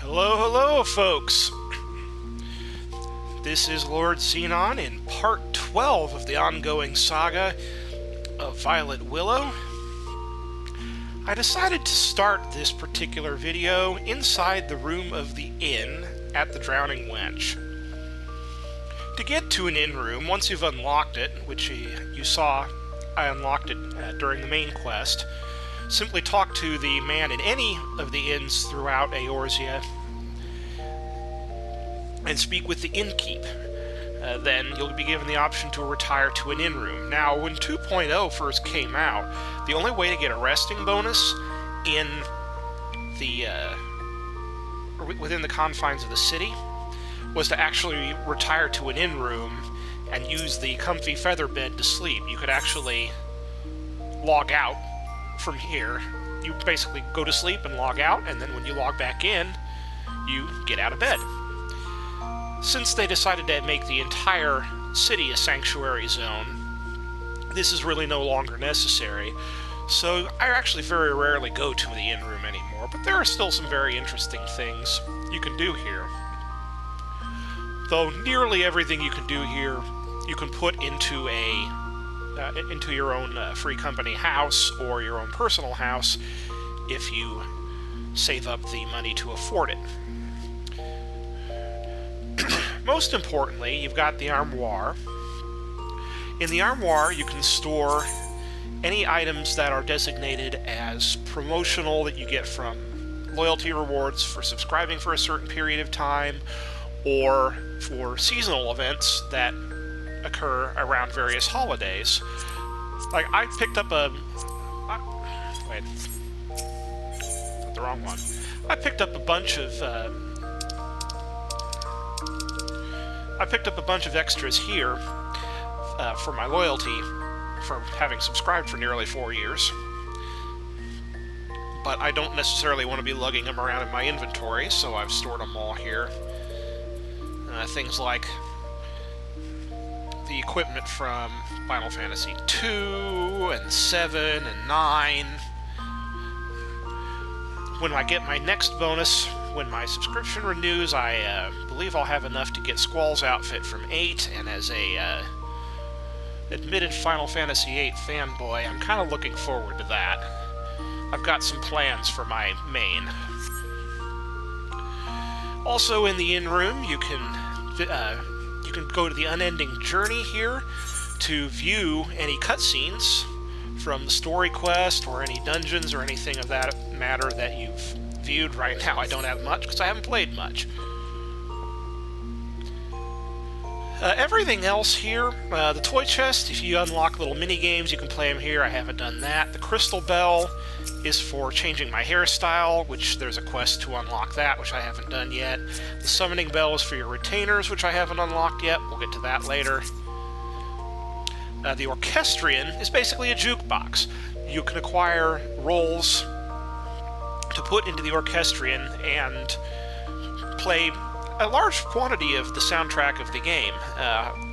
Hello, hello, folks! This is Lord Xenon in part 12 of the ongoing saga of Violet Willow. I decided to start this particular video inside the room of the inn at the Drowning Wench. To get to an inn room, once you've unlocked it, which you saw I unlocked it during the main quest, simply talk to the man in any of the inns throughout Eorzea and speak with the innkeep. Then you'll be given the option to retire to an inn room. Now, when 2.0 first came out, the only way to get a resting bonus in the within the confines of the city was to actually retire to an inn room and use the comfy feather bed to sleep. You could actually log out from here. You basically go to sleep and log out, and then when you log back in, you get out of bed. Since they decided to make the entire city a sanctuary zone, this is really no longer necessary, so I actually very rarely go to the inn room anymore, but there are still some very interesting things you can do here. Though nearly everything you can do here, you can put into your own free company house or your own personal house if you save up the money to afford it. Most importantly, you've got the armoire. In the armoire, you can store any items that are designated as promotional that you get from loyalty rewards for subscribing for a certain period of time, or for seasonal events that occur around various holidays. Like, I picked up wait, the wrong one. I picked up a bunch of extras here for my loyalty for having subscribed for nearly 4 years. But I don't necessarily want to be lugging them around in my inventory, so I've stored them all here. Things like the equipment from Final Fantasy 2 and 7 and 9. When I get my next bonus, when my subscription renews, I believe I'll have enough to get Squall's outfit from 8, and as a admitted Final Fantasy 8 fanboy, I'm kind of looking forward to that. I've got some plans for my main. Also in the inn room, you can go to the Unending Journey here to view any cutscenes from the story quest or any dungeons or anything of that matter that you've viewed. Right now I don't have much because I haven't played much. Everything else here, the toy chest, if you unlock little mini games, you can play them here. I haven't done that. The crystal bell is for changing my hairstyle, which there's a quest to unlock that, which I haven't done yet. The summoning bell is for your retainers, which I haven't unlocked yet. We'll get to that later. The orchestrion is basically a jukebox. You can acquire rolls to put into the orchestrion and play a large quantity of the soundtrack of the game.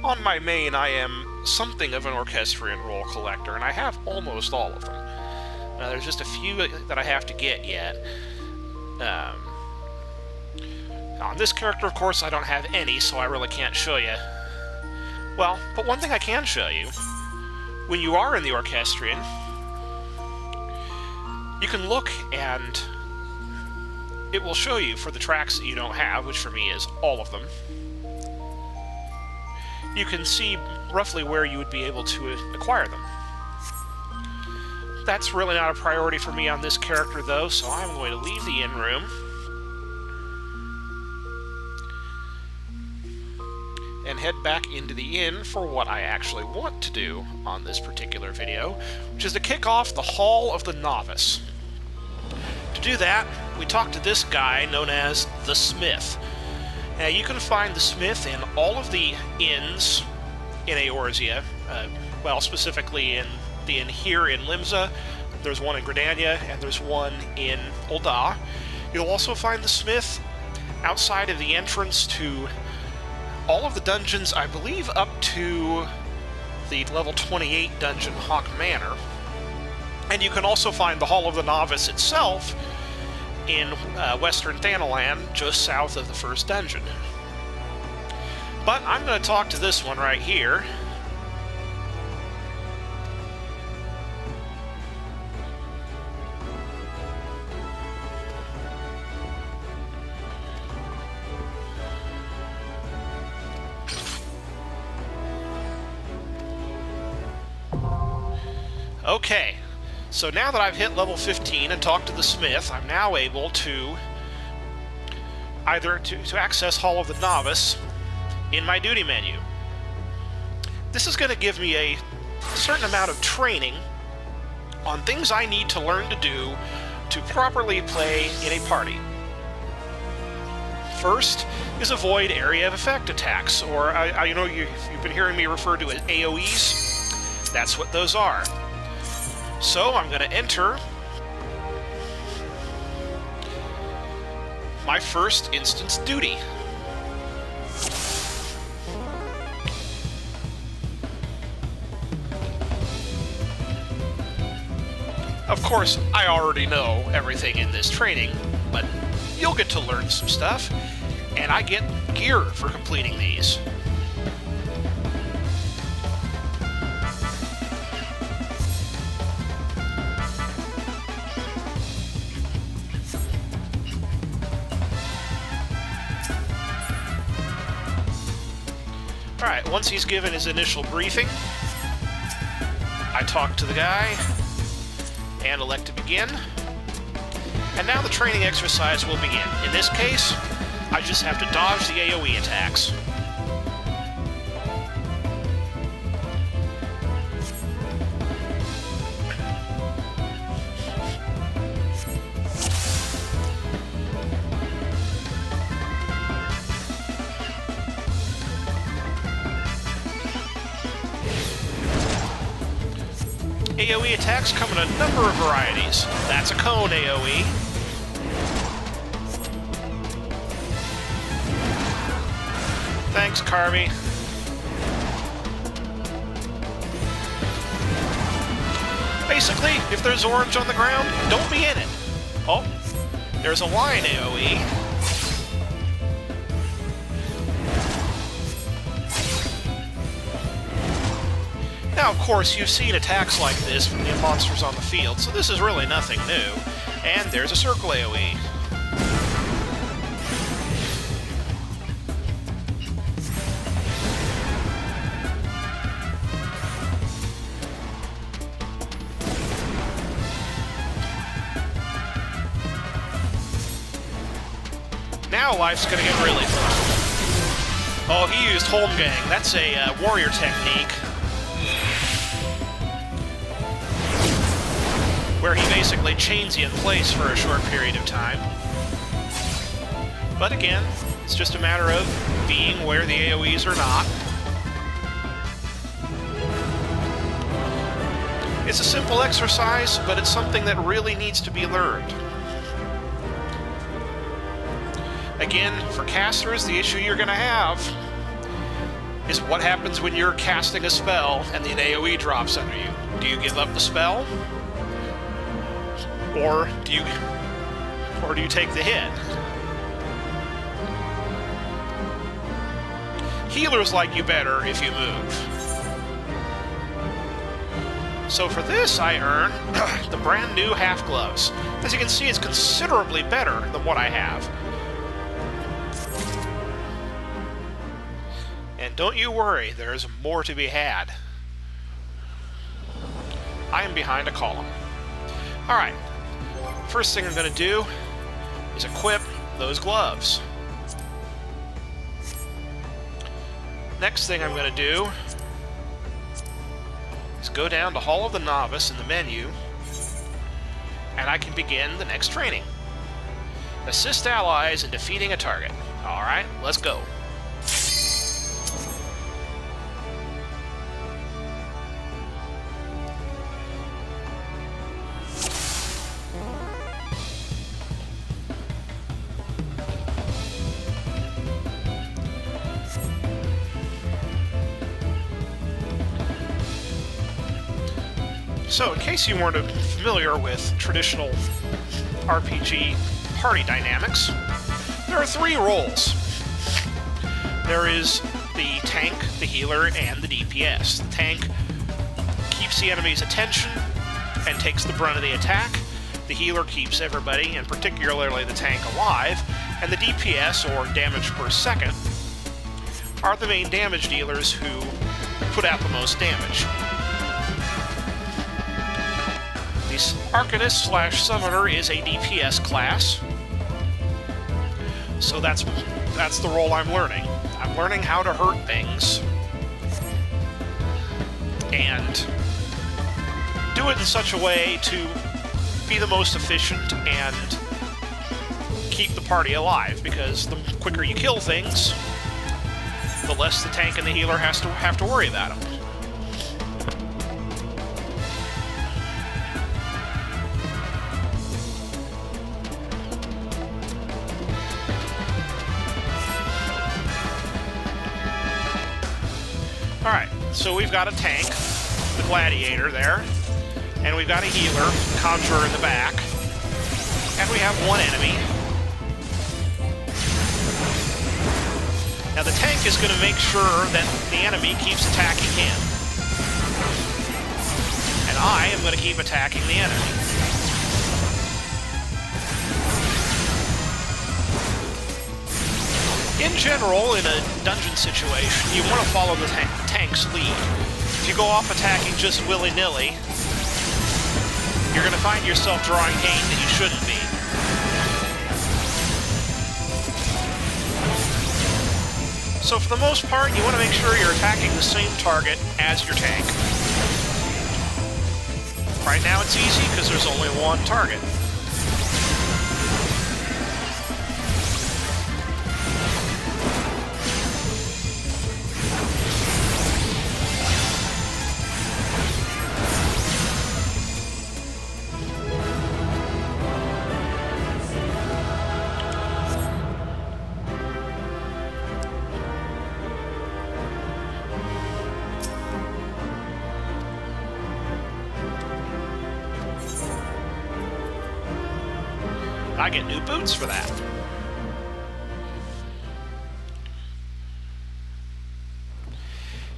On my main, I am something of an orchestrion roll collector, and I have almost all of them. There's just a few that I have to get yet. On this character, of course, I don't have any, so I really can't show you. Well, but one thing I can show you, when you are in the orchestrion, you can look and it will show you for the tracks that you don't have, which for me is all of them. You can see roughly where you would be able to acquire them. That's really not a priority for me on this character, though, so I'm going to leave the inn room and head back into the inn for what I actually want to do on this particular video, which is to kick off the Hall of the Novice. To do that, we talk to this guy known as the Smith. Now, you can find the Smith in all of the inns in Eorzea, well, specifically in the inn here in Limsa. There's one in Gridania, and there's one in Ul'dah. You'll also find the Smith outside of the entrance to all of the dungeons, I believe up to the level 28 dungeon, Hawk Manor. And you can also find the Hall of the Novice itself in Western Thanalan, just south of the first dungeon. But I'm going to talk to this one right here. Okay, so now that I've hit level 15 and talked to the smith, I'm now able to either to access Hall of the Novice in my duty menu. This is going to give me a certain amount of training on things I need to learn to do to properly play in a party. First is avoid area of effect attacks, or you know, you've been hearing me refer to as AoEs. That's what those are. So I'm going to enter my first instance duty. Of course, I already know everything in this training, but you'll get to learn some stuff, and I get gear for completing these. Alright, once he's given his initial briefing, I talk to the guy and elect to begin. And now the training exercise will begin. In this case, I just have to dodge the AoE attacks. AoE attacks come in a number of varieties. That's a cone AoE. Thanks, Carby. Basically, if there's orange on the ground, don't be in it. Oh, there's a line AoE. Now, of course, you've seen attacks like this in monsters on the field, so this is really nothing new. And there's a circle AoE. Now life's gonna get really fun. Oh, he used Holmgang. That's a warrior technique, where he basically chains you in place for a short period of time. But again, it's just a matter of being where the AoEs are not. It's a simple exercise, but it's something that really needs to be learned. Again, for casters, the issue you're going to have is what happens when you're casting a spell and the AoE drops under you. Do you give up the spell? Or do you take the hit? Healers like you better if you move. So for this, I earn the brand new half gloves. As you can see, it's considerably better than what I have. And don't you worry, there's more to be had. I am behind a column. Alright. First thing I'm going to do is equip those gloves. Next thing I'm going to do is go down to Hall of the Novice in the menu, and I can begin the next training. Assist allies in defeating a target. Alright, let's go. So, in case you weren't familiar with traditional RPG party dynamics. There are 3 roles. There is the tank, the healer, and the DPS. The tank keeps the enemy's attention and takes the brunt of the attack. The healer keeps everybody, and particularly the tank, alive. And the DPS, or damage per second, are the main damage dealers who put out the most damage. The Arcanist/Summoner is a DPS class, so that's the role I'm learning. I'm learning how to hurt things, and do it in such a way to be the most efficient and keep the party alive, because the quicker you kill things, the less the tank and the healer have to worry about them. Alright, so we've got a tank, the Gladiator there, and we've got a healer, Conjurer in the back, and we have one enemy. Now the tank is going to make sure that the enemy keeps attacking him, and I am going to keep attacking the enemy. In general, in a dungeon situation, you want to follow the tank's lead. If you go off attacking just willy-nilly, you're going to find yourself drawing pain that you shouldn't be. So for the most part, you want to make sure you're attacking the same target as your tank. Right now it's easy because there's only one target. I get new boots for that.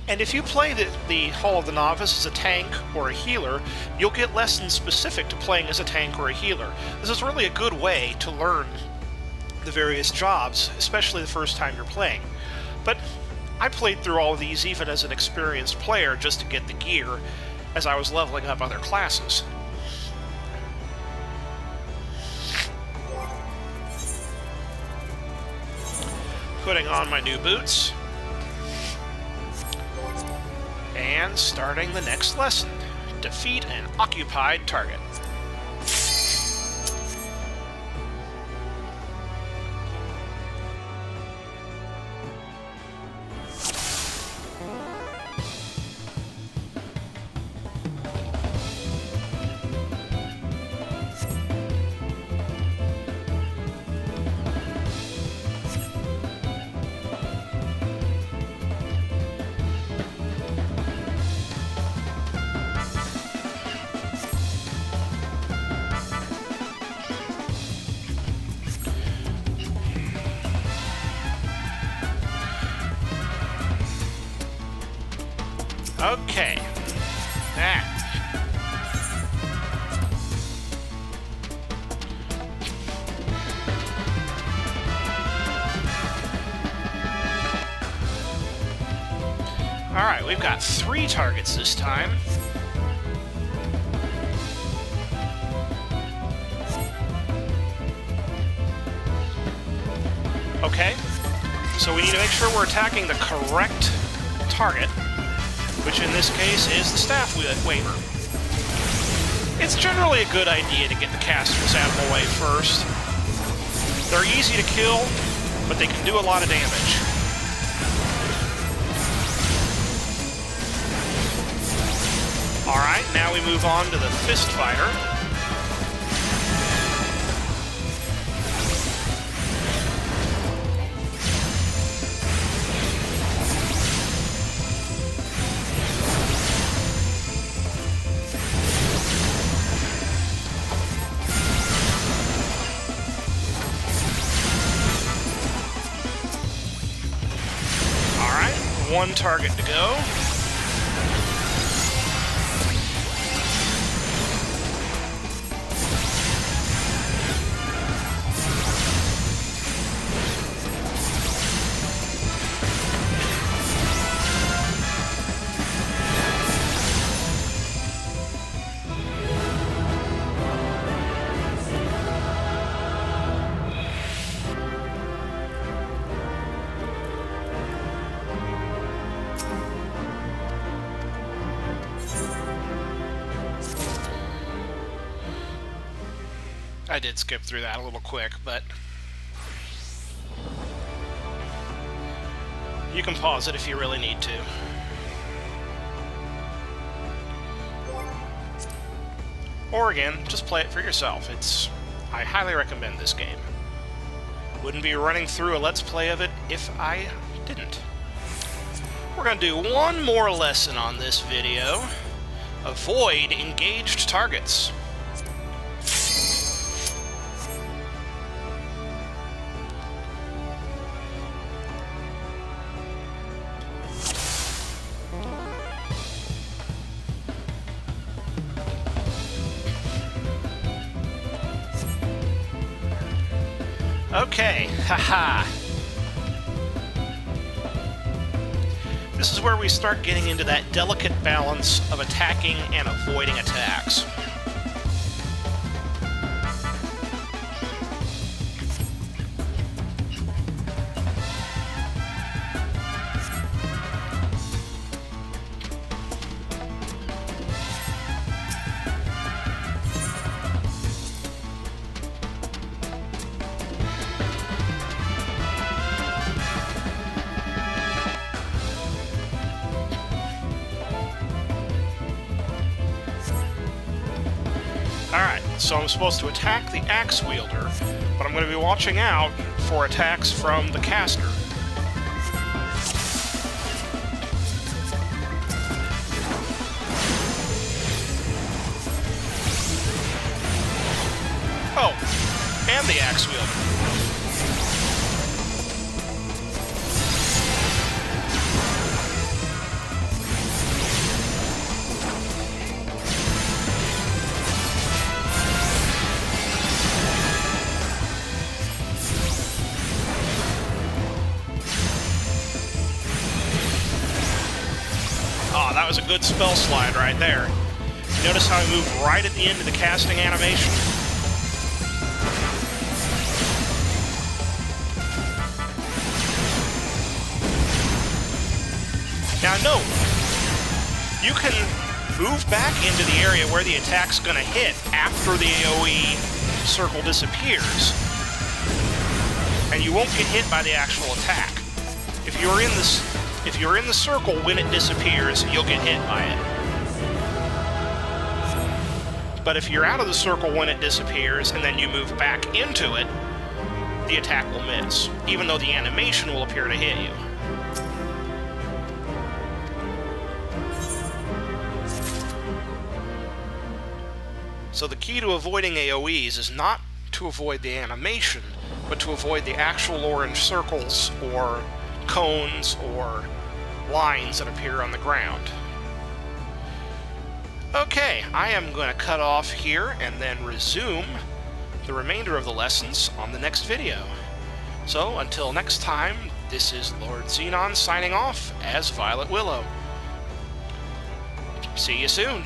And if you play the Hall of the Novice as a tank or a healer, you'll get lessons specific to playing as a tank or a healer. This is really a good way to learn the various jobs, especially the first time you're playing. But I played through all of these even as an experienced player just to get the gear as I was leveling up other classes. Putting on my new boots, and starting the next lesson. Defeat an occupied target. Okay. Alright, we've got 3 targets this time. Okay, so we need to make sure we're attacking the correct target, which in this case is the staff waver. It's generally a good idea to get the casters out of the way first. They're easy to kill, but they can do a lot of damage. Alright, now we move on to the fist fighter. one target to go. I did skip through that a little quick, but you can pause it if you really need to. Or again, just play it for yourself. I highly recommend this game. Wouldn't be running through a Let's Play of it if I didn't. We're going to do one more lesson on this video. Avoid engaged targets. Okay, haha. This is where we start getting into that delicate balance of attacking and avoiding attacks. Alright, so I'm supposed to attack the axe wielder, but I'm going to be watching out for attacks from the caster. Oh, and the axe wielder. That was a good spell slide right there. Notice how I moved right at the end of the casting animation? Now note, you can move back into the area where the attack's going to hit after the AoE circle disappears, and you won't get hit by the actual attack. If you're in the circle when it disappears, you'll get hit by it. But if you're out of the circle when it disappears, and then you move back into it, the attack will miss, even though the animation will appear to hit you. So the key to avoiding AoEs is not to avoid the animation, but to avoid the actual orange circles or cones or lines that appear on the ground. Okay, I am going to cut off here and then resume the remainder of the lessons on the next video. So, until next time, this is Lord Xenon signing off as Violet Willow. See you soon!